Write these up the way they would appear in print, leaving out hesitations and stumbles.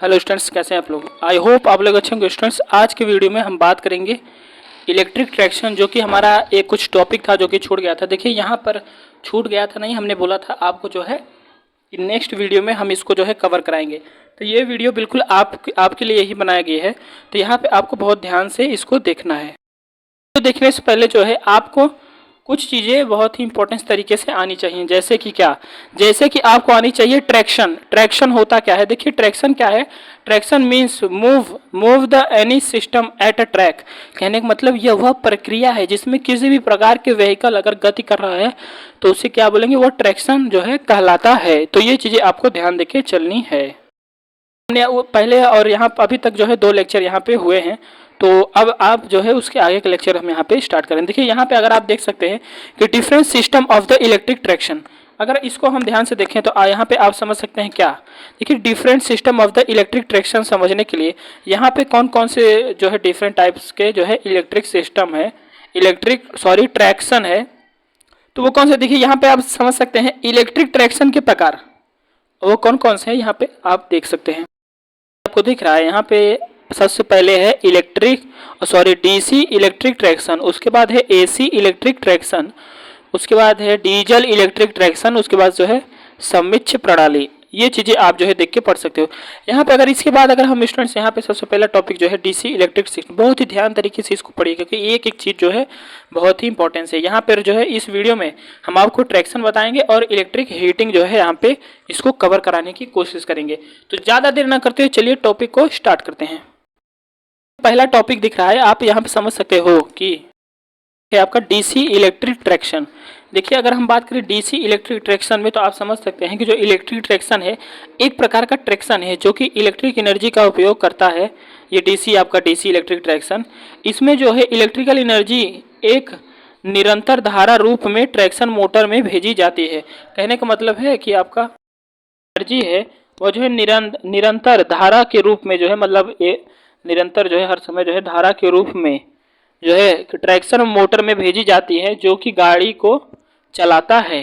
Hello students, कैसे हैं आप लोग। आई होप आप लोग अच्छे होंगे। स्टूडेंट्स, आज के वीडियो में हम बात करेंगे इलेक्ट्रिक ट्रैक्शन, जो कि हमारा एक कुछ टॉपिक था जो कि छूट गया था। देखिए यहाँ पर छूट गया था नहीं, हमने बोला था आपको जो है कि नेक्स्ट वीडियो में हम इसको जो है कवर कराएंगे। तो ये वीडियो बिल्कुल आपके लिए ही बनाया गया है। तो यहाँ पे आपको बहुत ध्यान से इसको देखना है। तो देखने से पहले जो है आपको कुछ चीज़ें बहुत ही इंपॉर्टेंट तरीके से आनी चाहिए। जैसे कि क्या, जैसे कि आपको आनी चाहिए ट्रैक्शन। ट्रैक्शन होता क्या है, देखिए ट्रैक्शन क्या है। Traction means move the any system at a track. कहने का मतलब यह वह प्रक्रिया है जिसमें किसी भी प्रकार के व्हीकल अगर गति कर रहा है तो उसे क्या बोलेंगे, वो ट्रैक्शन जो है कहलाता है। तो ये चीज़ें आपको ध्यान देके चलनी है। हमने वो पहले और यहाँ अभी तक जो है 2 लेक्चर यहाँ पे हुए हैं। तो अब आप जो है उसके आगे का लेक्चर हम यहाँ पे स्टार्ट करें। देखिए यहाँ पे अगर आप देख सकते हैं कि different system of the electric traction, अगर इसको हम ध्यान से देखें तो यहाँ पे आप समझ सकते हैं क्या। देखिए different system of the electric traction समझने के लिए यहाँ पे कौन कौन से जो है डिफरेंट टाइप्स के जो है इलेक्ट्रिक सिस्टम है, ट्रैक्शन है, तो वो कौन से। देखिए यहाँ पे आप समझ सकते हैं इलेक्ट्रिक ट्रैक्शन के प्रकार वो कौन कौन से हैं, यहाँ पे आप देख सकते हैं। आपको दिख रहा है यहाँ पे सबसे पहले है डीसी इलेक्ट्रिक ट्रैक्शन, उसके बाद है एसी इलेक्ट्रिक ट्रैक्शन, उसके बाद है डीजल इलेक्ट्रिक ट्रैक्शन, उसके बाद जो है सम्मिश्र प्रणाली। ये चीज़ें आप जो है देख के पढ़ सकते हो यहाँ पे। अगर इसके बाद अगर हम स्टूडेंट्स यहाँ पे सबसे पहला टॉपिक जो है डीसी इलेक्ट्रिक सिस्टम, बहुत ही ध्यान तरीके से इसको पढ़िए क्योंकि एक एक चीज़ जो है बहुत ही इंपॉर्टेंस है। यहाँ पर जो है इस वीडियो में हम आपको ट्रैक्शन बताएंगे और इलेक्ट्रिक हीटिंग जो है यहाँ पे इसको कवर कराने की कोशिश करेंगे। तो ज़्यादा देर ना करते हुए चलिए टॉपिक को स्टार्ट करते हैं। पहला टॉपिक दिख रहा है, आप यहाँ पे समझ सकते हो कि आपका डीसी इलेक्ट्रिक ट्रैक्शन। देखिए अगर हम बात करें डीसी इलेक्ट्रिक ट्रैक्शन में तो आप समझ सकते हैं कि जो इलेक्ट्रिक ट्रैक्शन है एक प्रकार का ट्रैक्शन है जो कि इलेक्ट्रिक एनर्जी का उपयोग करता है। ये डीसी आपका डीसी इलेक्ट्रिक ट्रैक्शन, इसमें जो है इलेक्ट्रिकल एनर्जी एक निरंतर धारा रूप में ट्रैक्शन मोटर में भेजी जाती है। कहने का मतलब है कि आपका एनर्जी है वो जो है निरंतर धारा के रूप में जो है, मतलब ये निरंतर जो है हर समय जो है धारा के रूप में जो है ट्रैक्शन मोटर में भेजी जाती है जो कि गाड़ी को चलाता है।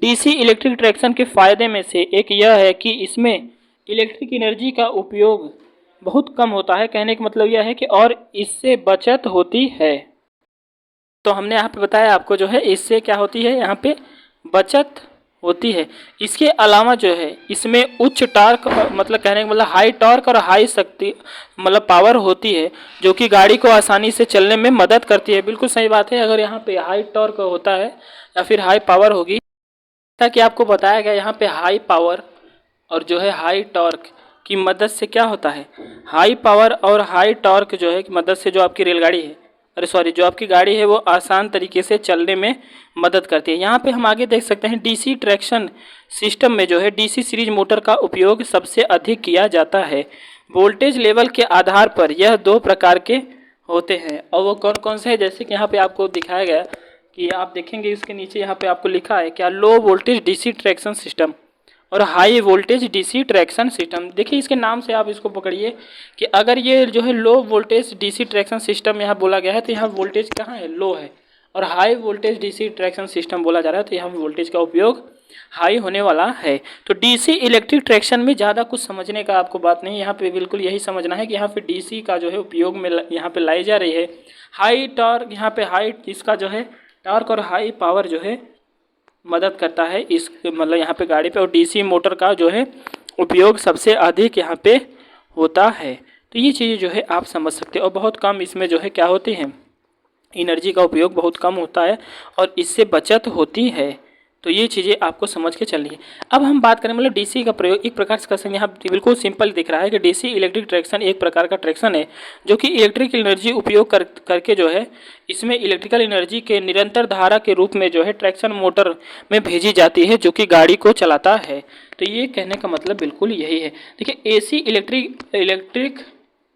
डीसी इलेक्ट्रिक ट्रैक्शन के फायदे में से एक यह है कि इसमें इलेक्ट्रिक एनर्जी का उपयोग बहुत कम होता है। कहने का मतलब यह है कि और इससे बचत होती है। तो हमने यहाँ पे बताया आपको जो है इससे क्या होती है, यहाँ पे बचत होती है। इसके अलावा जो है इसमें उच्च टॉर्क, मतलब कहने का मतलब हाई टॉर्क और हाई शक्ति मतलब पावर होती है जो कि गाड़ी को आसानी से चलने में मदद करती है। बिल्कुल सही बात है। अगर यहाँ पे हाई टॉर्क होता है या फिर हाई पावर होगी, ताकि आपको बताया गया यहाँ पे हाई पावर और जो है हाई टॉर्क की मदद से क्या होता है, हाई पावर और हाई टॉर्क जो है की मदद से जो आपकी रेलगाड़ी है, जो आपकी गाड़ी है वो आसान तरीके से चलने में मदद करती है। यहाँ पे हम आगे देख सकते हैं डीसी ट्रैक्शन सिस्टम में जो है डीसी सीरीज मोटर का उपयोग सबसे अधिक किया जाता है। वोल्टेज लेवल के आधार पर यह 2 प्रकार के होते हैं और वो कौन कौन से हैं, जैसे कि यहाँ पे आपको दिखाया गया कि आप देखेंगे इसके नीचे यहाँ पे आपको लिखा है क्या, low voltage DC traction system और high voltage DC traction system. देखिए इसके नाम से आप इसको पकड़िए कि अगर ये जो है लो वोल्टेज डीसी ट्रैक्शन सिस्टम यहाँ बोला गया है तो यहाँ वोल्टेज कहाँ है, लो है, और high voltage DC traction system बोला जा रहा है तो यहाँ वोल्टेज का उपयोग हाई होने वाला है। तो डीसी इलेक्ट्रिक ट्रैक्शन में ज़्यादा कुछ समझने का आपको बात नहीं, यहाँ पे बिल्कुल यही समझना है कि यहाँ पे डीसी का जो है उपयोग में यहाँ पे लाई जा रही है। हाई टॉर्क, यहाँ पे हाई इसका जो है टॉर्क और हाई पावर जो है मदद करता है इस मतलब यहाँ पे गाड़ी पे, और डीसी मोटर का जो है उपयोग सबसे अधिक यहाँ पे होता है। तो ये चीज़ें जो है आप समझ सकते हैं और बहुत कम इसमें जो है क्या होती है, एनर्जी का उपयोग बहुत कम होता है और इससे बचत होती है। तो ये चीज़ें आपको समझ के चलनी है। अब हम बात करें मतलब डीसी का प्रयोग एक प्रकार से कर सकते हैं। यहाँ बिल्कुल सिंपल दिख रहा है कि डीसी इलेक्ट्रिक ट्रैक्शन एक प्रकार का ट्रैक्शन है जो कि इलेक्ट्रिक एनर्जी उपयोग करके जो है इसमें इलेक्ट्रिकल एनर्जी के निरंतर धारा के रूप में जो है ट्रैक्शन मोटर में भेजी जाती है जो कि गाड़ी को चलाता है। तो ये कहने का मतलब बिल्कुल यही है। देखिए एसी इलेक्ट्रिक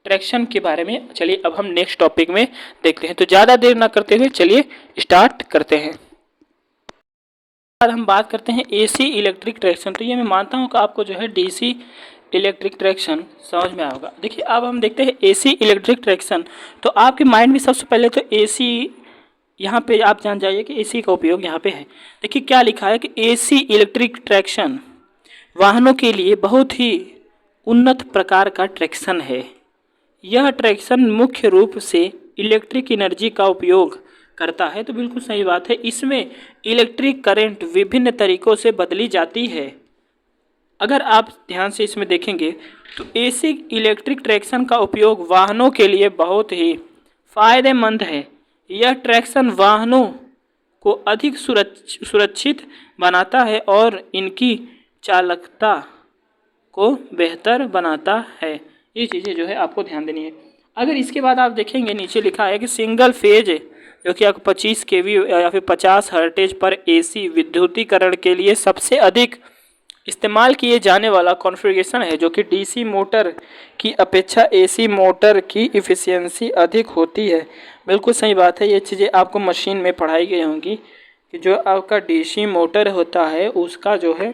ट्रैक्शन के बारे में चलिए अब हम नेक्स्ट टॉपिक में देखते हैं। तो ज़्यादा देर ना करते हुए चलिए स्टार्ट करते हैं। बाद हम बात करते हैं एसी इलेक्ट्रिक ट्रैक्शन। तो ये मैं मानता हूँ कि आपको जो है डीसी इलेक्ट्रिक ट्रैक्शन समझ में आएगा। देखिए अब हम देखते हैं एसी इलेक्ट्रिक ट्रैक्शन। तो आपके माइंड में सबसे पहले तो एसी, यहाँ पे आप जान जाइए कि एसी का उपयोग यहाँ पे है। देखिए क्या लिखा है कि एसी इलेक्ट्रिक ट्रैक्शन वाहनों के लिए बहुत ही उन्नत प्रकार का ट्रैक्शन है। यह ट्रैक्शन मुख्य रूप से इलेक्ट्रिक एनर्जी का उपयोग करता है। तो बिल्कुल सही बात है, इसमें इलेक्ट्रिक करंट विभिन्न तरीकों से बदली जाती है। अगर आप ध्यान से इसमें देखेंगे तो एसी इलेक्ट्रिक ट्रैक्शन का उपयोग वाहनों के लिए बहुत ही फायदेमंद है। यह ट्रैक्शन वाहनों को अधिक सुरक्षित बनाता है और इनकी चालकता को बेहतर बनाता है। ये चीज़ें जो है आपको ध्यान देनी है। अगर इसके बाद आप देखेंगे नीचे लिखा है कि सिंगल फेज जो कि आपको 25 केवी या फिर 50 हर्टेज पर एसी विद्युतीकरण के लिए सबसे अधिक इस्तेमाल किए जाने वाला कॉन्फ़िगरेशन है, जो कि डीसी मोटर की अपेक्षा एसी मोटर की इफ़िशियंसी अधिक होती है। बिल्कुल सही बात है, ये चीज़ें आपको मशीन में पढ़ाई गई होंगी कि जो आपका डीसी मोटर होता है उसका जो है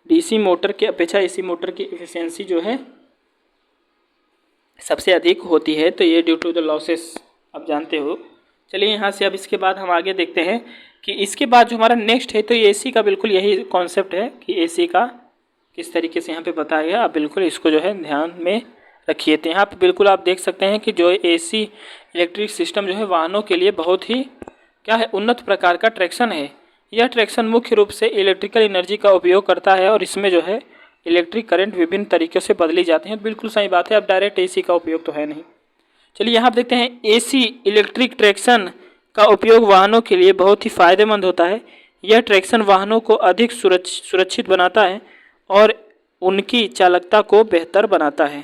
डीसी मोटर की अपेक्षा एसी मोटर की इफ़िशियंसी जो है सबसे अधिक होती है। तो ये ड्यू टू द लॉसेस आप जानते हो। चलिए यहाँ से अब इसके बाद हम आगे देखते हैं कि इसके बाद जो हमारा नेक्स्ट है तो ये एसी का बिल्कुल यही कॉन्सेप्ट है कि एसी का किस तरीके से यहाँ पे बताया गया। आप बिल्कुल इसको जो है ध्यान में रखिए। तो यहाँ पे बिल्कुल आप देख सकते हैं कि जो एसी इलेक्ट्रिक सिस्टम जो है वाहनों के लिए बहुत ही क्या है, उन्नत प्रकार का ट्रैक्शन है। यह ट्रैक्शन मुख्य रूप से इलेक्ट्रिकल एनर्जी का उपयोग करता है और इसमें जो है इलेक्ट्रिक करंट विभिन्न तरीक़ों से बदली जाती हैं। बिल्कुल सही बात है, अब डायरेक्ट एसी का उपयोग तो है नहीं। चलिए यहाँ पर देखते हैं एसी इलेक्ट्रिक ट्रैक्शन का उपयोग वाहनों के लिए बहुत ही फ़ायदेमंद होता है। यह ट्रैक्शन वाहनों को अधिक सुरक्षित बनाता है और उनकी चालकता को बेहतर बनाता है।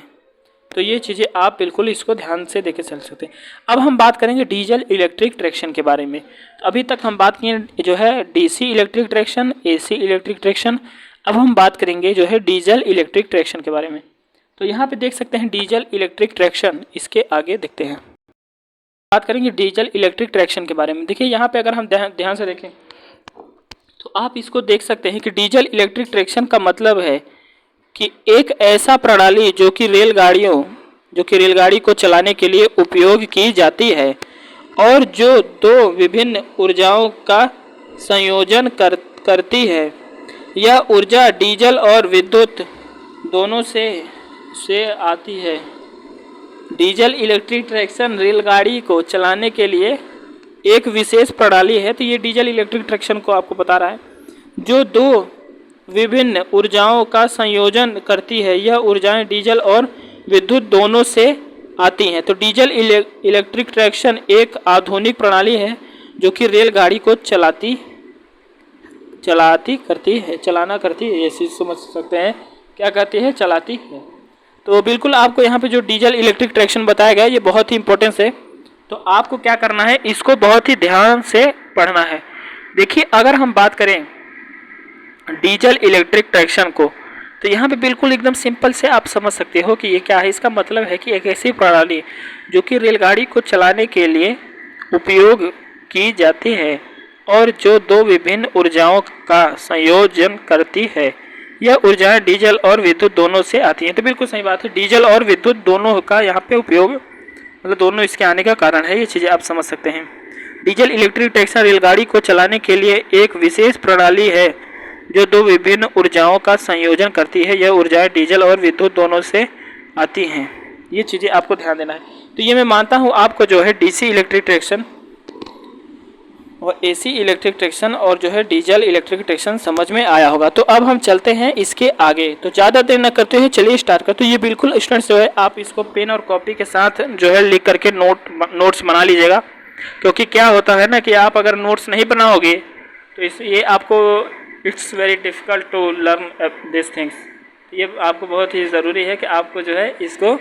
तो ये चीज़ें आप बिल्कुल इसको ध्यान से देखे चल सकते हैं। अब हम बात करेंगे डीजल इलेक्ट्रिक ट्रैक्शन के बारे में। तो अभी तक हम बात किए जो है DC electric traction, AC electric traction. अब हम बात करेंगे जो है डीजल इलेक्ट्रिक ट्रैक्शन के बारे में। तो यहाँ पे देख सकते हैं डीजल इलेक्ट्रिक ट्रैक्शन, इसके आगे देखते हैं। बात करेंगे डीजल इलेक्ट्रिक ट्रैक्शन के बारे में। देखिए यहाँ पे अगर हम ध्यान से देखें तो आप इसको देख सकते हैं कि डीजल इलेक्ट्रिक ट्रैक्शन का मतलब है कि एक ऐसा प्रणाली जो कि रेलगाड़ी को चलाने के लिए उपयोग की जाती है और जो दो विभिन्न ऊर्जाओं का संयोजन करती है। यह ऊर्जा डीजल और विद्युत दोनों से आती है। डीजल इलेक्ट्रिक ट्रैक्शन रेलगाड़ी को चलाने के लिए एक विशेष प्रणाली है। तो ये डीजल इलेक्ट्रिक ट्रैक्शन को आपको बता रहा है, जो दो विभिन्न ऊर्जाओं का संयोजन करती है। यह ऊर्जाएं डीजल और विद्युत दोनों से आती हैं। तो डीजल इलेक्ट्रिक ट्रैक्शन एक आधुनिक प्रणाली है जो कि रेलगाड़ी को चलाना करती है। ये चीज़ समझ सकते हैं, क्या करती है, चलाती है। तो बिल्कुल आपको यहाँ पे जो डीजल इलेक्ट्रिक ट्रैक्शन बताया गया है ये बहुत ही इंपॉर्टेंस है। तो आपको क्या करना है, इसको बहुत ही ध्यान से पढ़ना है। देखिए अगर हम बात करें डीजल इलेक्ट्रिक ट्रैक्शन को तो यहाँ पे बिल्कुल एकदम सिंपल से आप समझ सकते हो कि ये क्या है। इसका मतलब है कि एक ऐसी प्रणाली जो कि रेलगाड़ी को चलाने के लिए उपयोग की जाती है और जो दो विभिन्न ऊर्जाओं का संयोजन करती है। यह ऊर्जाएं डीजल और विद्युत दोनों से आती हैं। तो बिल्कुल सही बात है, डीजल और विद्युत दोनों का यहाँ पे उपयोग मतलब दोनों इसके आने का कारण है। ये चीज़ें आप समझ सकते हैं। डीजल इलेक्ट्रिक ट्रैक्शन रेलगाड़ी को चलाने के लिए एक विशेष प्रणाली है जो दो विभिन्न ऊर्जाओं का संयोजन करती है। यह ऊर्जाएं डीजल और विद्युत दोनों से आती हैं। ये चीज़ें आपको ध्यान देना है। तो ये मैं मानता हूँ आपको जो है डीसी इलेक्ट्रिक ट्रैक्शन और एसी इलेक्ट्रिक ट्रैक्शन और जो है डीजल इलेक्ट्रिक ट्रैक्शन समझ में आया होगा। तो अब हम चलते हैं इसके आगे। तो ज़्यादा देर न करते हुए चलिए स्टार्ट करते। तो ये बिल्कुल स्टूडेंट्स जो है आप इसको पेन और कॉपी के साथ जो है लिख करके नोट्स बना लीजिएगा, क्योंकि क्या होता है ना कि आप अगर नोट्स नहीं बनाओगे तो ये आपको it's very difficult to learn this things. ये आपको बहुत ही ज़रूरी है कि आपको जो है इसको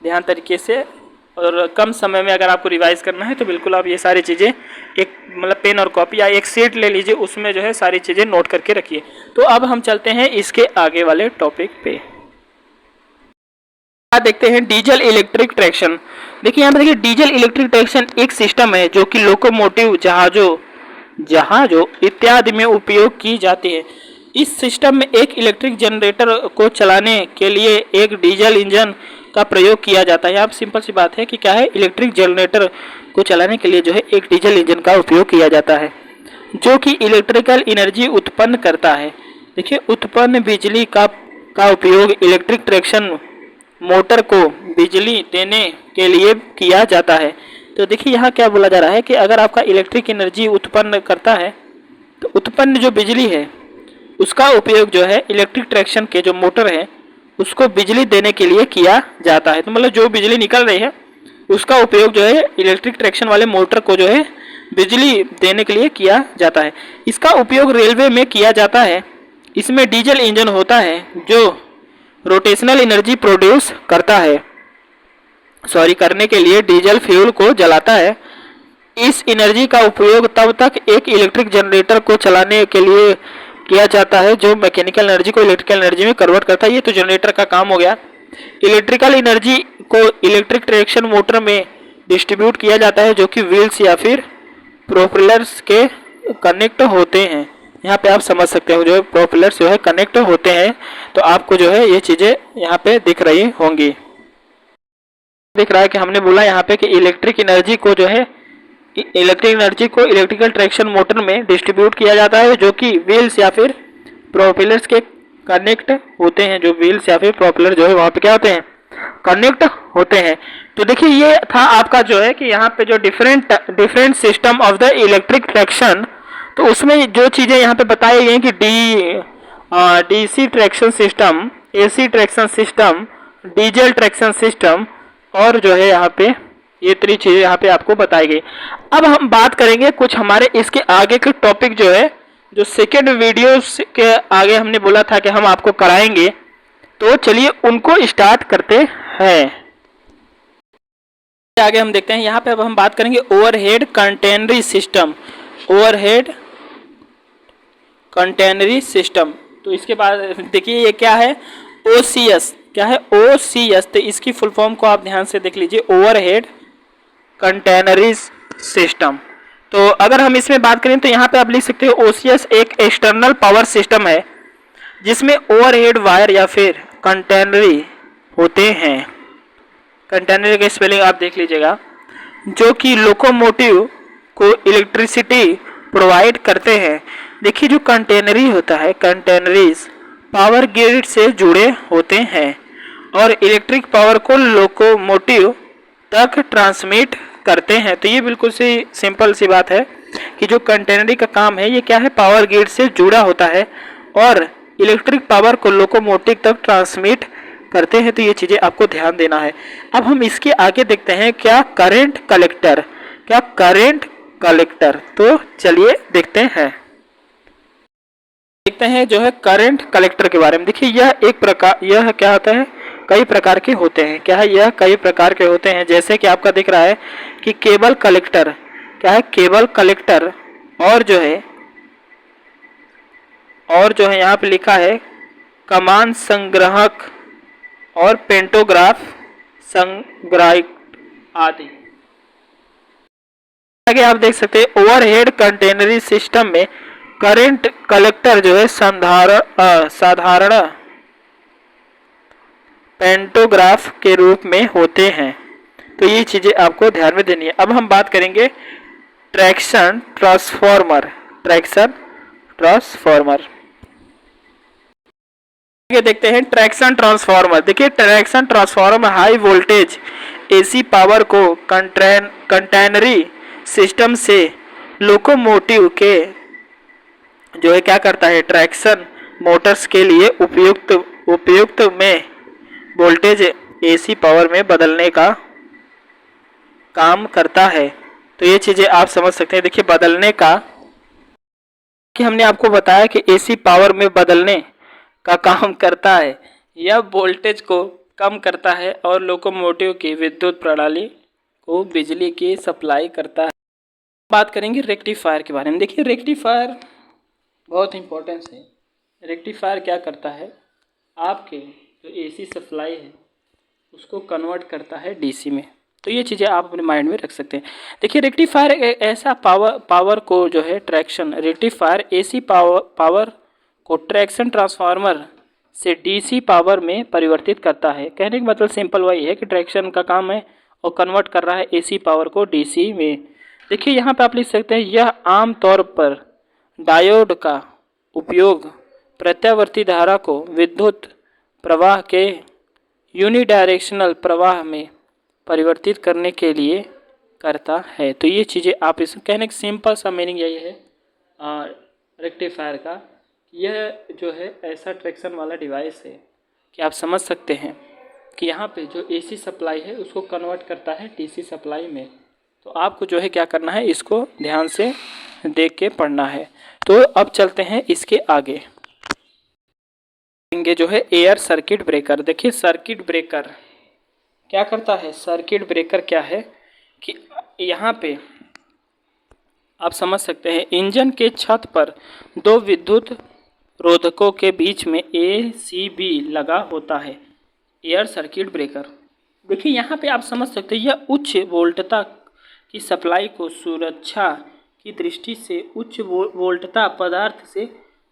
ध्यान तरीके से और कम समय में अगर आपको रिवाइज़ करना है तो बिल्कुल आप ये सारी चीज़ें एक मतलब पेन और कॉपी या एक शीट ले लीजिए, उसमें जो है सारी चीज़ें नोट करके रखिए। तो अब हम चलते हैं इसके आगे वाले टॉपिक पे। देखते हैं डीजल इलेक्ट्रिक ट्रैक्शन। देखिए यहाँ पे देखिए डीजल इलेक्ट्रिक ट्रैक्शन एक सिस्टम है जो कि लोकोमोटिव, जहाजों इत्यादि में उपयोग की जाती है। इस सिस्टम में एक इलेक्ट्रिक जनरेटर को चलाने के लिए एक डीजल इंजन का प्रयोग किया जाता है। यहाँ सिंपल सी बात है कि क्या है, इलेक्ट्रिक जनरेटर को चलाने के लिए जो है एक डीजल इंजन का उपयोग किया जाता है जो कि इलेक्ट्रिकल एनर्जी उत्पन्न करता है। देखिए उत्पन्न बिजली का का उपयोग इलेक्ट्रिक ट्रैक्शन मोटर को बिजली देने के लिए किया जाता है। तो देखिए यहाँ क्या बोला जा रहा है कि अगर आपका इलेक्ट्रिक एनर्जी उत्पन्न करता है तो उत्पन्न जो बिजली है उसका उपयोग जो है इलेक्ट्रिक ट्रैक्शन के जो मोटर है उसको बिजली देने के लिए किया जाता है। तो मतलब जो बिजली निकल रही है उसका उपयोग जो है इलेक्ट्रिक ट्रैक्शन वाले मोटर को जो है बिजली देने के लिए किया जाता है। इसका उपयोग रेलवे में किया जाता है। इसमें डीजल इंजन होता है जो रोटेशनल एनर्जी प्रोड्यूस करने के लिए डीजल फ्यूल को जलाता है। इस एनर्जी का उपयोग तब तक एक इलेक्ट्रिक जनरेटर को चलाने के लिए किया जाता है जो मैकेनिकल एनर्जी को इलेक्ट्रिकल एनर्जी में कन्वर्ट करता है। ये तो जनरेटर का काम हो गया। इलेक्ट्रिकल एनर्जी को इलेक्ट्रिक ट्रैक्शन मोटर में डिस्ट्रीब्यूट किया जाता है जो कि व्हील्स या फिर प्रोपेलर्स के कनेक्ट होते हैं। यहाँ पे आप समझ सकते हो जो प्रोपेलर्स जो है कनेक्ट होते हैं। तो आपको जो है ये चीज़ें यहाँ पे दिख रही होंगी। दिख रहा है कि हमने बोला यहाँ पे कि इलेक्ट्रिक एनर्जी को इलेक्ट्रिकल ट्रैक्शन मोटर में डिस्ट्रीब्यूट किया जाता है जो कि व्हील्स या फिर प्रोपेलर्स के कनेक्ट होते हैं। जो व्हील्स या फिर प्रोपेलर जो है वहाँ पे क्या होते हैं, कनेक्ट होते हैं। तो देखिए ये था आपका जो है कि यहाँ पे जो different system of the electric traction, तो उसमें जो चीज़ें यहाँ पे बताई गई कि DC traction system, AC traction system, diesel traction system और जो है यहाँ पे ये 3 चीज़ें यहाँ पे आपको बताई गई। अब हम बात करेंगे कुछ हमारे इसके आगे के टॉपिक जो है जो सेकेंड वीडियो के आगे हमने बोला था कि हम आपको कराएंगे। तो चलिए उनको स्टार्ट करते हैं। आगे हम देखते हैं यहाँ पे अब हम बात करेंगे ओवरहेड कंटेनरी सिस्टम। ओवरहेड कंटेनरी सिस्टम, तो इसके बाद देखिए ये क्या है, ओसीएस। क्या है, ओसीएस। तो इसकी फुल फॉर्म को आप ध्यान से देख लीजिए, ओवरहेड कंटेनरी सिस्टम। तो अगर हम इसमें बात करें तो यहाँ पे आप लिख सकते हो ओसीएस एक एक्सटर्नल पावर सिस्टम है जिसमें ओवरहेड वायर या फिर कंटेनरी होते हैं। कंटेनरी का स्पेलिंग आप देख लीजिएगा, जो कि लोकोमोटिव को इलेक्ट्रिसिटी प्रोवाइड करते हैं। देखिए जो कंटेनरी होता है, कंटेनरीज पावर ग्रिड से जुड़े होते हैं और इलेक्ट्रिक पावर को लोकोमोटिव तक ट्रांसमिट करते हैं। तो ये बिल्कुल सी सिंपल सी बात है कि जो कंटेनरी का काम है ये क्या है, पावर ग्रिड से जुड़ा होता है और इलेक्ट्रिक पावर को लोकोमोटिव तक ट्रांसमिट करते हैं। तो ये चीज़ें आपको ध्यान देना है। अब हम इसके आगे देखते हैं क्या करंट कलेक्टर। तो चलिए देखते हैं जो है करंट कलेक्टर के बारे में। देखिए यह क्या होता है, कई प्रकार के होते हैं। क्या है, यह कई प्रकार के होते हैं। जैसे कि आपका दिख रहा है कि केबल कलेक्टर। क्या है, केबल कलेक्टर। और जो है यहाँ पे लिखा है कमान संग्राहक और पेंटोग्राफ संग्राहक आदि। आगे आप देख सकते हैं ओवरहेड कंटेनरी सिस्टम में करंट कलेक्टर जो है साधारण पेंटोग्राफ के रूप में होते हैं। तो ये चीज़ें आपको ध्यान में देनी है। अब हम बात करेंगे ट्रैक्शन ट्रांसफॉर्मर। आगे देखते हैं ट्रैक्शन ट्रांसफॉर्मर। देखिए traction transformer high voltage AC power को कंटेनरी सिस्टम से लोकोमोटिव के जो है क्या करता है, ट्रैक्शन मोटर्स के लिए उपयुक्त में वोल्टेज एसी पावर में बदलने का काम करता है। तो ये चीज़ें आप समझ सकते हैं। देखिए बदलने का कि हमने आपको बताया कि एसी पावर में बदलने का काम करता है, यह वोल्टेज को कम करता है और लोकोमोटिव की विद्युत प्रणाली को बिजली की सप्लाई करता है। बात करेंगे रेक्टिफायर के बारे में। देखिए रेक्टिफायर बहुत इंपॉर्टेंस है। रेक्टिफायर क्या करता है, आपके जो एसी सप्लाई है उसको कन्वर्ट करता है डीसी में। तो ये चीज़ें आप अपने माइंड में रख सकते हैं। देखिए रेक्टिफायर ऐसा पावर को जो है रेक्टिफायर एसी पावर को ट्रैक्शन ट्रांसफार्मर से डीसी पावर में परिवर्तित करता है। कहने का मतलब सिंपल वही है कि ट्रैक्शन का काम है और कन्वर्ट कर रहा है एसी पावर को डीसी में। देखिए यहाँ पे आप लिख सकते हैं यह आमतौर पर डायोड का उपयोग प्रत्यावर्ती धारा को विद्युत प्रवाह के यूनिडायरेक्शनल प्रवाह में परिवर्तित करने के लिए करता है। तो ये चीज़ें आप इस कहने का सिंपल सा मीनिंग यही है रेक्टिफायर का। यह जो है ऐसा ट्रैक्शन वाला डिवाइस है कि आप समझ सकते हैं कि यहाँ पे जो एसी सप्लाई है उसको कन्वर्ट करता है डीसी सप्लाई में। तो आपको जो है क्या करना है, इसको ध्यान से देख के पढ़ना है। तो अब चलते हैं इसके आगे, जो है एयर सर्किट ब्रेकर। देखिए सर्किट ब्रेकर क्या करता है, सर्किट ब्रेकर क्या है कि यहाँ पे आप समझ सकते हैं इंजन के छत पर दो विद्युत रोधकों के बीच में ACB लगा होता है एयर सर्किट ब्रेकर। देखिए यहाँ पे आप समझ सकते हैं यह उच्च वोल्टता की सप्लाई को सुरक्षा की दृष्टि से उच्च वोल्टता पदार्थ से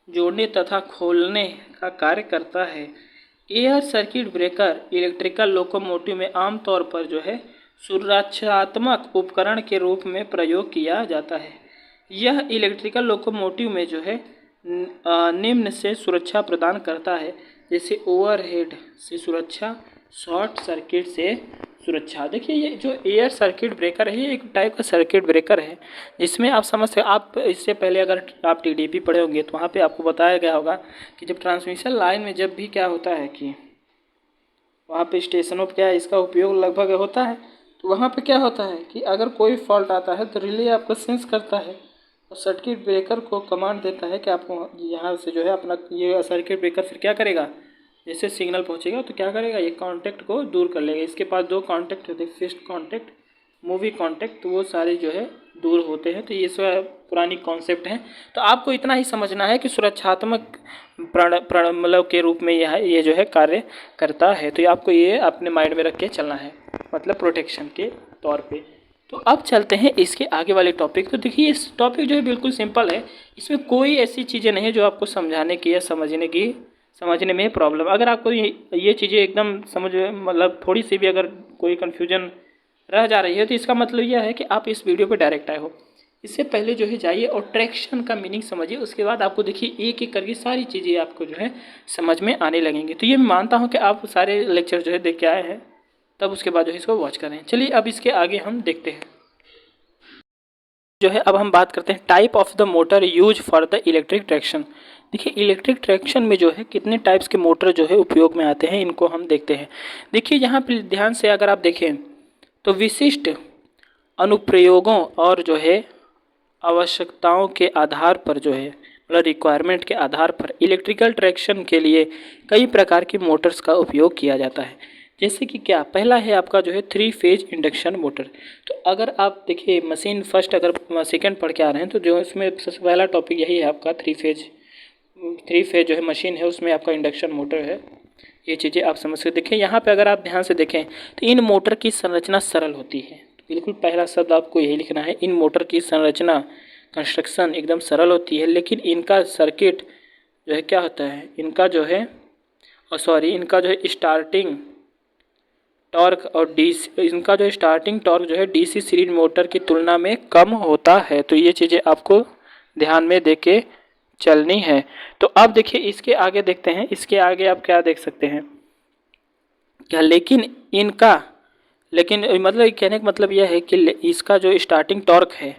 जोड़ने तथा खोलने का कार्य करता है। Air circuit breaker electrical locomotive में आमतौर पर जो है सुरक्षात्मक उपकरण के रूप में प्रयोग किया जाता है। यह इलेक्ट्रिकल लोकोमोटिव में जो है निम्न से सुरक्षा प्रदान करता है, जैसे ओवरहेड से सुरक्षा, शॉर्ट सर्किट से सुरक्षा। देखिए ये जो एयर सर्किट ब्रेकर है ये एक टाइप का सर्किट ब्रेकर है जिसमें आप समझते हैं, आप इससे पहले अगर आप TDP पढ़े होंगे तो वहाँ पे आपको बताया गया होगा कि जब ट्रांसमिशन लाइन में जब भी क्या होता है कि वहाँ पे स्टेशनों पर क्या है इसका उपयोग लगभग होता है, तो वहाँ पे क्या होता है कि अगर कोई फॉल्ट आता है तो रिले आपको सेंस करता है और सर्किट ब्रेकर को कमांड देता है कि आपको यहाँ से जो है अपना ये सर्किट ब्रेकर फिर क्या करेगा, जैसे सिग्नल पहुँचेगा तो क्या करेगा, ये कांटेक्ट को दूर कर लेगा। इसके पास दो कांटेक्ट होते हैं, फिक्स्ड कांटेक्ट, मूवी कांटेक्ट, तो वो सारे जो है दूर होते हैं। तो ये सब पुरानी कॉन्सेप्ट हैं। तो आपको इतना ही समझना है कि सुरक्षात्मक मतलब के रूप में ये जो है कार्य करता है। तो ये आपको ये अपने माइंड में रख के चलना है, मतलब प्रोटेक्शन के तौर पे। तो अब चलते हैं इसके आगे वाले टॉपिक। तो देखिए इस टॉपिक जो है बिल्कुल सिंपल है, इसमें कोई ऐसी चीज़ें नहीं है जो आपको समझाने की या समझने में प्रॉब्लम। अगर आपको ये चीज़ें एकदम समझ मतलब थोड़ी सी भी अगर कोई कन्फ्यूजन रह जा रही है तो इसका मतलब यह है कि आप इस वीडियो पे डायरेक्ट आए हो। इससे पहले जो है जाइए और ट्रैक्शन का मीनिंग समझिए, उसके बाद आपको देखिए एक एक करके सारी चीज़ें आपको जो है समझ में आने लगेंगी। तो ये मैं मानता हूँ कि आप सारे लेक्चर जो है देख के आए हैं, तब उसके बाद जो है इसको वॉच करें। चलिए अब इसके आगे हम देखते हैं जो है। अब हम बात करते हैं type of the motor use for the electric traction. देखिए इलेक्ट्रिक ट्रैक्शन में जो है कितने टाइप्स के मोटर जो है उपयोग में आते हैं, इनको हम देखते हैं। देखिए यहाँ पे ध्यान से अगर आप देखें तो विशिष्ट अनुप्रयोगों और जो है आवश्यकताओं के आधार पर जो है मतलब रिक्वायरमेंट के आधार पर इलेक्ट्रिकल ट्रैक्शन के लिए कई प्रकार की मोटर्स का उपयोग किया जाता है। जैसे कि क्या, पहला है आपका जो है 3 फेज इंडक्शन मोटर। तो अगर आप देखिए मशीन फर्स्ट अगर सेकंड पढ़ के आ रहे हैं तो जो इसमें सबसे पहला टॉपिक यही है आपका 3 फेज जो है मशीन है, उसमें आपका इंडक्शन मोटर है। ये चीज़ें आप समझ सकते। देखिए यहाँ पे अगर आप ध्यान से देखें तो इन मोटर की संरचना सरल होती है। तो बिल्कुल पहला शब्द आपको यही लिखना है, इन मोटर की संरचना कंस्ट्रक्शन एकदम सरल होती है, लेकिन इनका सर्किट जो है क्या होता है, इनका जो है स्टार्टिंग टॉर्क और इनका जो स्टार्टिंग टॉर्क जो है DC सीरीज मोटर की तुलना में कम होता है। तो ये चीज़ें आपको ध्यान में दे के चलनी है। तो अब देखिए इसके आगे देखते हैं, इसके आगे आप क्या देख सकते हैं क्या, लेकिन मतलब कहने का मतलब यह है कि इसका जो स्टार्टिंग टॉर्क है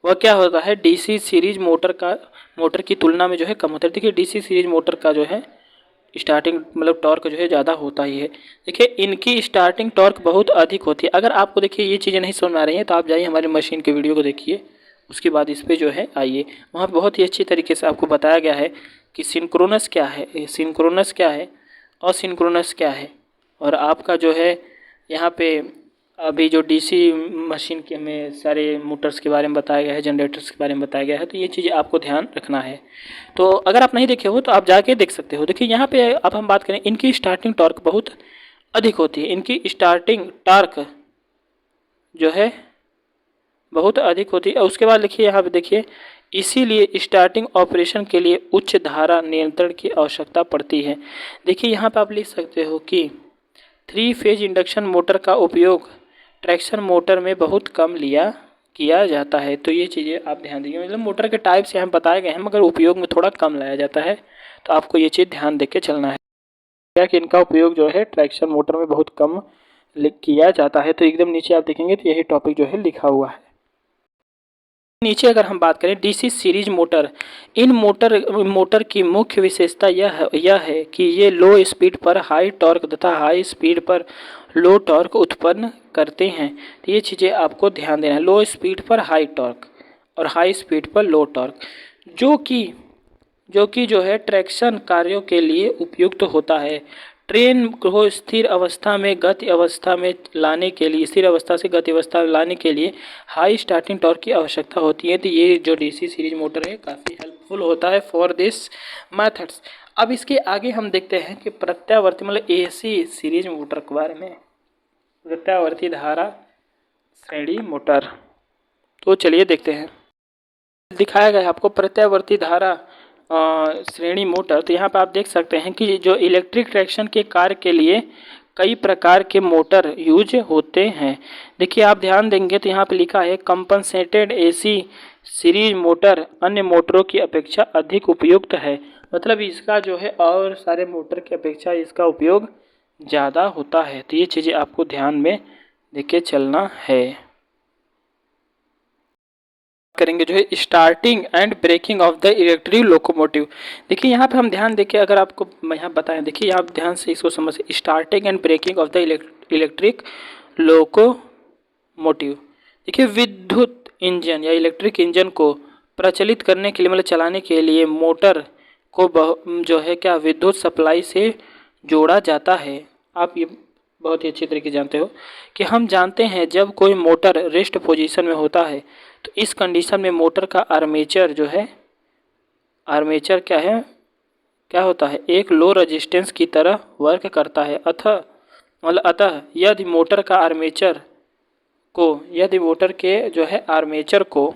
वह क्या होता है DC सीरीज मोटर की तुलना में जो है कम होता है। देखिए DC सीरीज मोटर का जो है स्टार्टिंग मतलब टॉर्क जो है ज़्यादा होता ही है। देखिए इनकी स्टार्टिंग टॉर्क बहुत अधिक होती है। अगर आपको देखिए ये चीज़ें नहीं समझ में आ रही हैं तो आप जाइए हमारी मशीन के वीडियो को देखिए, उसके बाद इस पर जो है आइए, वहाँ बहुत ही अच्छी तरीके से आपको बताया गया है कि सिंक्रोनस क्या है, असिंक्रोनस क्या है, और आपका जो है यहाँ पे अभी जो DC मशीन के हमें सारे मोटर्स के बारे में बताया गया है, जनरेटर्स के बारे में बताया गया है। तो ये चीज़ें आपको ध्यान रखना है। तो अगर आप नहीं देखे हो तो आप जाके देख सकते हो। देखिए यहाँ पे अब हम बात करें, इनकी स्टार्टिंग टॉर्क बहुत अधिक होती है, इनकी स्टार्टिंग टॉर्क जो है बहुत अधिक होती है। उसके बाद लिखिए यहाँ पे देखिए, इसीलिए स्टार्टिंग ऑपरेशन के लिए उच्च धारा नियंत्रण की आवश्यकता पड़ती है। देखिए यहाँ पे आप लिख सकते हो कि 3 फेज इंडक्शन मोटर का उपयोग ट्रैक्शन मोटर में बहुत कम किया जाता है। तो ये चीज़ें आप ध्यान दीजिए, मतलब मोटर के टाइप्स यहाँ बताए गए हैं मगर उपयोग में थोड़ा कम लाया जाता है। तो आपको ये चीज़ ध्यान दे के चलना है। क्या कि इनका उपयोग जो है ट्रैक्शन मोटर में बहुत कम किया जाता है। तो एकदम नीचे आप देखेंगे तो यही टॉपिक जो है लिखा हुआ है। नीचे अगर हम बात करें डीसी सीरीज मोटर, इन मोटर की मुख्य विशेषता यह है कि ये लो स्पीड पर हाई टॉर्क तथा हाई स्पीड पर लो टॉर्क उत्पन्न करते हैं। तो ये चीज़ें आपको ध्यान देना है, लो स्पीड पर हाई टॉर्क और हाई स्पीड पर लो टॉर्क, जो कि जो है ट्रैक्शन कार्यों के लिए उपयुक्त होता है। ट्रेन को स्थिर अवस्था में गति अवस्था में लाने के लिए, स्थिर अवस्था से गति अवस्था में लाने के लिए हाई स्टार्टिंग टॉर्क की आवश्यकता होती है। तो ये जो डीसी सीरीज मोटर है काफ़ी हेल्पफुल होता है फॉर दिस मेथड्स। अब इसके आगे हम देखते हैं कि प्रत्यावर्ती मतलब एसी सीरीज मोटर के बारे में, प्रत्यावर्ती धारा श्रेणी मोटर। तो चलिए देखते हैं, दिखाया गया है आपको प्रत्यावर्ती धारा श्रेणी मोटर। तो यहाँ पे आप देख सकते हैं कि जो इलेक्ट्रिक ट्रैक्शन के कार्य के लिए कई प्रकार के मोटर यूज होते हैं। देखिए आप ध्यान देंगे तो यहाँ पे लिखा है कंपनसेटेड एसी सीरीज मोटर अन्य मोटरों की अपेक्षा अधिक उपयुक्त है। मतलब इसका जो है और सारे मोटर की अपेक्षा इसका उपयोग ज़्यादा होता है। तो ये चीज़ें आपको ध्यान में देके चलना है। करेंगे जो है starting and breaking of the electric locomotive. देखिए यहाँ पे हम ध्यान देके अगर आपको मैं यहाँ बताएं, देखिए आप ध्यान से इसको समझ, starting and breaking of the electric locomotive. देखिए विद्युत इंजन या इलेक्ट्रिक इंजन को प्रचलित करने के लिए मतलब चलाने के लिए मोटर को जो है क्या विद्युत सप्लाई से जोड़ा जाता है। आप ये बहुत ही अच्छी तरीके जानते हो कि हम जानते हैं जब कोई मोटर रेस्ट पोजीशन में होता है तो इस कंडीशन में मोटर का आर्मेचर जो है, आर्मेचर क्या है, क्या होता है, एक लो रेजिस्टेंस की तरह वर्क करता है। अतः यदि मोटर के जो है आर्मेचर को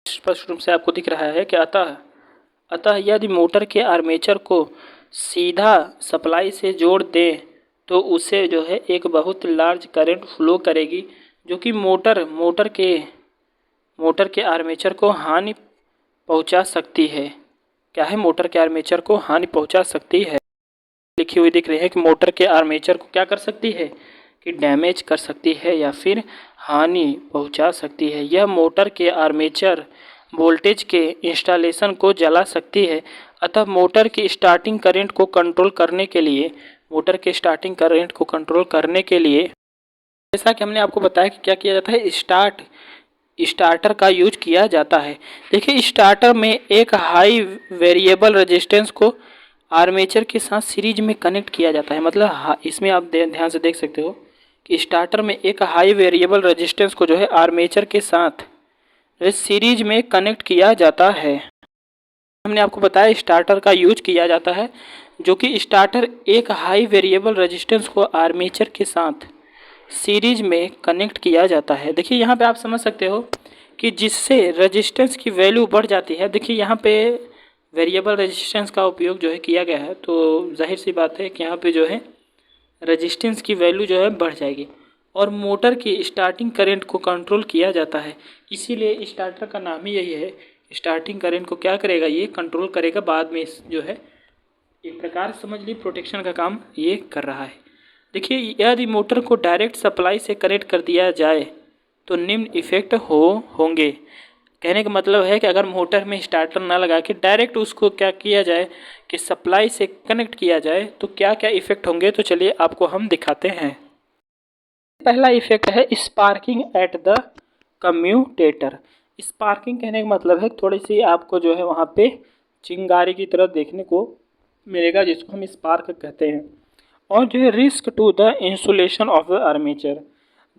स्पष्ट रूप से आपको दिख रहा है कि अतः यदि मोटर के आर्मेचर को सीधा सप्लाई से जोड़ दें तो उसे जो है एक बहुत लार्ज करंट फ्लो करेगी जो कि मोटर के आर्मेचर को हानि पहुंचा सकती है। क्या है, मोटर के आर्मेचर को हानि पहुंचा सकती है। लिखी हुई दिख रही है कि मोटर के आर्मेचर को क्या कर सकती है कि डैमेज कर सकती है या फिर हानि पहुंचा सकती है। यह मोटर के आर्मेचर वोल्टेज के इंस्टॉलेशन को जला सकती है। अतः मोटर की स्टार्टिंग करंट को कंट्रोल करने के लिए जैसा कि हमने आपको बताया कि क्या किया जाता है, स्टार्टर का यूज किया जाता है। देखिए स्टार्टर में एक हाई वेरिएबल रेजिस्टेंस को आर्मेचर के साथ सीरीज में कनेक्ट किया जाता है। मतलब इसमें आप ध्यान से देख सकते हो कि स्टार्टर में एक हाई वेरिएबल रेजिस्टेंस को जो है आर्मेचर के साथ सीरीज में कनेक्ट किया जाता है। हमने आपको बताया स्टार्टर का यूज किया जाता है, जो कि स्टार्टर एक हाई वेरिएबल रेजिस्टेंस को आर्मेचर के साथ सीरीज में कनेक्ट किया जाता है। देखिए यहाँ पे आप समझ सकते हो कि जिससे रेजिस्टेंस की वैल्यू बढ़ जाती है। देखिए यहाँ पे वेरिएबल रेजिस्टेंस का उपयोग जो है किया गया है, तो जाहिर सी बात है कि यहाँ पे जो है रेजिस्टेंस की वैल्यू जो है बढ़ जाएगी और मोटर की स्टार्टिंग करंट को कंट्रोल किया जाता है। इसीलिए स्टार्टर का नाम ही यही है, स्टार्टिंग करंट को क्या करेगा, ये कंट्रोल करेगा। बाद में जो है एक प्रकार समझ ली प्रोटेक्शन का काम ये कर रहा है। देखिए यदि मोटर को डायरेक्ट सप्लाई से कनेक्ट कर दिया जाए तो निम्न इफेक्ट होंगे। कहने का मतलब है कि अगर मोटर में स्टार्टर ना लगा के डायरेक्ट उसको क्या किया जाए कि सप्लाई से कनेक्ट किया जाए तो क्या क्या इफेक्ट होंगे, तो चलिए आपको हम दिखाते हैं। पहला इफेक्ट है sparking at the commutator. Sparking कहने का मतलब है थोड़ी सी आपको जो है वहाँ पे चिंगारी की तरह देखने को मिलेगा, जिसको हम स्पार्क कहते हैं। और जो है risk to the insulation of the armature,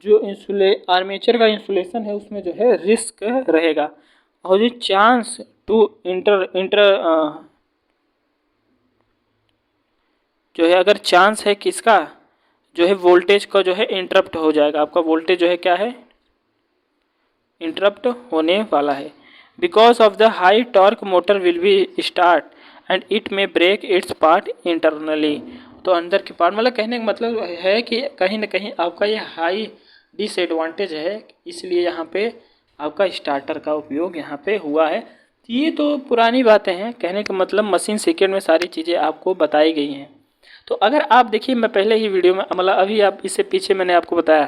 जो आर्मेचर का इंसुलेशन है उसमें जो है रिस्क रहेगा। और जो चांस टू जो है अगर चांस है किसका, जो है वोल्टेज का जो है इंटरप्ट हो जाएगा, आपका वोल्टेज जो है क्या है इंटरप्ट होने वाला है। Because of the high torque motor will be start and it में ब्रेक इट्स पार्ट इंटरनली। तो अंदर के पार्ट मतलब कहने का मतलब है कि कहीं ना कहीं आपका ये हाई डिसएडवांटेज है, इसलिए यहाँ पे आपका स्टार्टर का उपयोग यहाँ पे हुआ है। ये तो पुरानी बातें हैं, कहने का मतलब मशीन सेकेंड में सारी चीज़ें आपको बताई गई हैं। तो अगर आप देखिए, मैं पहले ही वीडियो में मतलब अभी आप इससे पीछे मैंने आपको बताया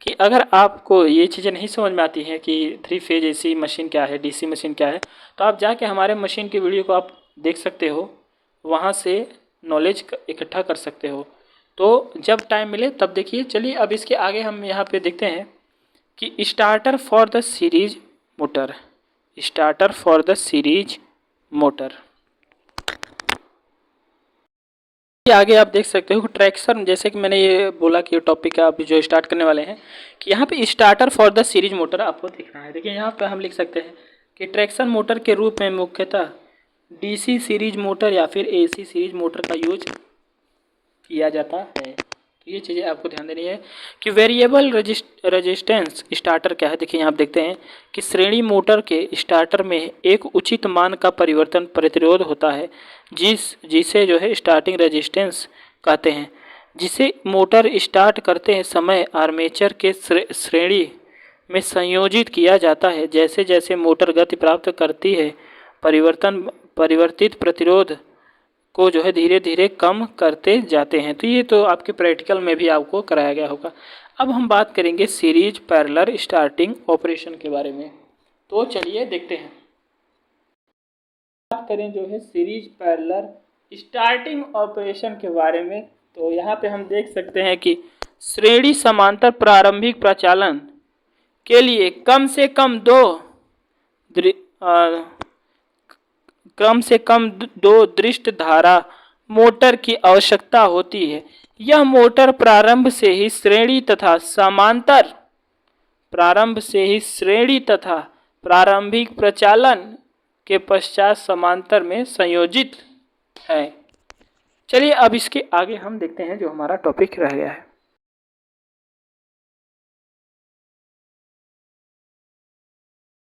कि अगर आपको ये चीज़ें नहीं समझ में आती हैं कि 3 फेज एसी मशीन क्या है, डीसी मशीन क्या है, तो आप जाके हमारे मशीन की वीडियो को आप देख सकते हो, वहाँ से नॉलेज इकट्ठा कर सकते हो। तो जब टाइम मिले तब देखिए। चलिए अब इसके आगे हम यहाँ पे देखते हैं कि starter for the series motor, starter for the series motor. आगे आप देख सकते हो ट्रैक्शन, जैसे कि मैंने ये बोला कि ये टॉपिक है अभी जो स्टार्ट करने वाले हैं, कि यहाँ पे starter for the series motor आपको दिख रहा है। देखिए यहाँ पे हम लिख सकते हैं कि ट्रैक्शन मोटर के रूप में मुख्यतः डीसी सीरीज मोटर या फिर एसी सीरीज मोटर का यूज किया जाता है। तो ये चीज़ें आपको ध्यान देनी है कि वेरिएबल रेजिस्टेंस स्टार्टर क्या है। देखिए यहाँ आप देखते हैं कि श्रेणी मोटर के स्टार्टर में एक उचित मान का परिवर्तन प्रतिरोध होता है, जिसे जो है स्टार्टिंग रेजिस्टेंस कहते हैं, जिसे मोटर स्टार्ट करते हैं समय आर्मेचर के श्रेणी में संयोजित किया जाता है। जैसे जैसे मोटर गति प्राप्त करती है, परिवर्तित प्रतिरोध को जो है धीरे धीरे कम करते जाते हैं। तो ये तो आपके प्रैक्टिकल में भी आपको कराया गया होगा। अब हम बात करेंगे सीरीज पैरेलल स्टार्टिंग ऑपरेशन के बारे में। तो चलिए देखते हैं। बात करें जो है सीरीज पैरेलल स्टार्टिंग ऑपरेशन के बारे में, तो यहाँ पे हम देख सकते हैं कि श्रेणी समांतर प्रारंभिक प्रचालन के लिए कम से कम दो दृष्ट धारा मोटर की आवश्यकता होती है। यह मोटर प्रारंभ से ही श्रेणी तथा प्रारंभिक प्रचालन के पश्चात समांतर में संयोजित है। चलिए अब इसके आगे हम देखते हैं जो हमारा टॉपिक रह गया है।